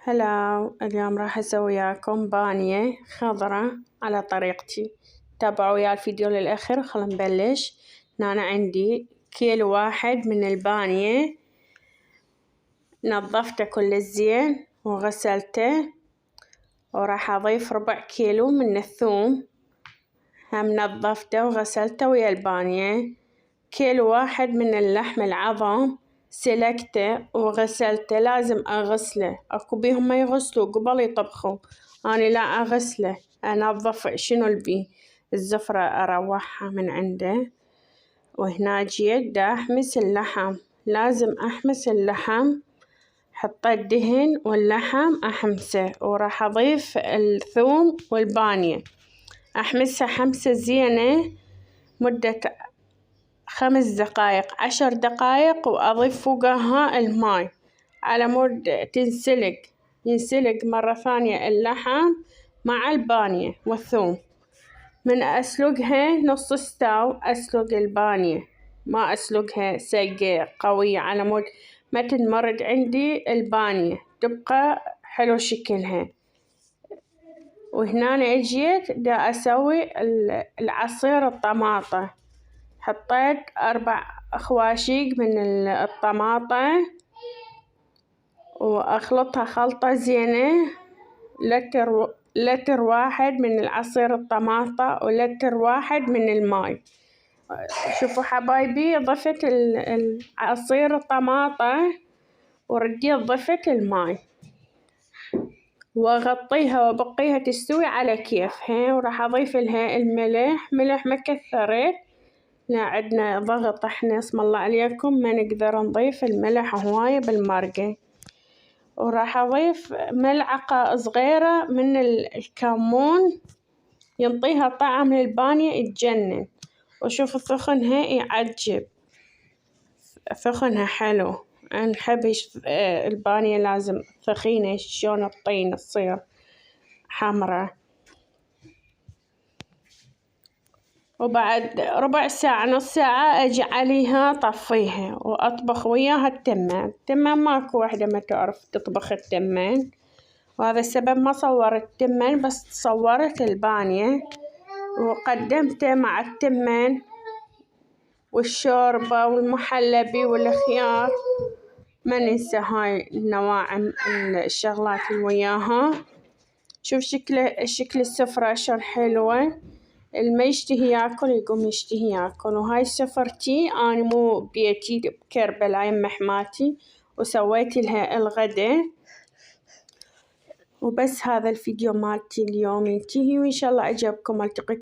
هلا، اليوم راح أسوي وياكم بانية خضرة على طريقتي. تابعوا ويا الفيديو للآخر. خلنا نبلش. أنا عندي 1 كيلو من البانية، نظفته كل زين وغسلته، وراح أضيف 4 كيلو من الثوم، هم نظفته وغسلته ويا البانية. 1 كيلو من اللحم العظم، سلقته وغسلته، لازم أغسله. أكو بيهم ما يغسلوا قبل يطبخوا، أنا لا أغسله، أنظف شنو البي الزفرة أروحها من عنده. وهنا جيت دا أحمس اللحم، لازم أحمس اللحم، حطيت دهن واللحم أحمسه، وراح أضيف الثوم والبانية أحمسها حمسة زينة مدة 5 دقايق 10 دقايق، وأضيف فوقها الماي على مود ينسلق مرة ثانية اللحم مع البانية والثوم. من أسلقها نص استو أسلق البانية، ما أسلقها سلقة قوية على مود ما تنمرد عندي البانية، تبقى حلو شكلها. وهنا اجيت دا أسوي العصير الطماطة، حطيت 4 خواشيق من الطماطة وأخلطها خلطة زينة. لتر 1 من العصير الطماطة ولتر 1 من الماي. شوفوا حبايبي، ضفت العصير الطماطة ورديت ضفت الماي، وأغطيها وأبقيها تستوي على كيفها. وراح أضيف لها الملح، ملح ما كثرت، لا عدنا ضغط احنا اسم الله عليكم ما نقدر نضيف الملح هواية بالمرقة. وراح أضيف ملعقة صغيرة من الكمون، ينطيها طعم للبانية تجنن. وشوف ثخنها يعجب، ثخنها حلو. أنا نحب البانية لازم ثخينة شلون الطين تصير حمرة. وبعد ربع ساعة نص ساعة أجي عليها طفيها وأطبخ وياها التمن ماكو وحدة ما تعرف تطبخ التمن، وهذا السبب ما صورت التمن بس صورت البانية. وقدمته مع التمن والشوربة والمحلبي والخيار، ما ننسى هاي النواعم الشغلات اللي وياها. شوف شكل السفرة شلون حلوة، اللي ما يشتهي ياكل يقوم يشتهي ياكل. وهاي سفرتي أنا مو بيتي بكربلاء يم حماتي، وسويت لها الغدا. وبس هذا الفيديو مالتي اليوم ينتهي، وإن شاء الله عجبكم. ألتقي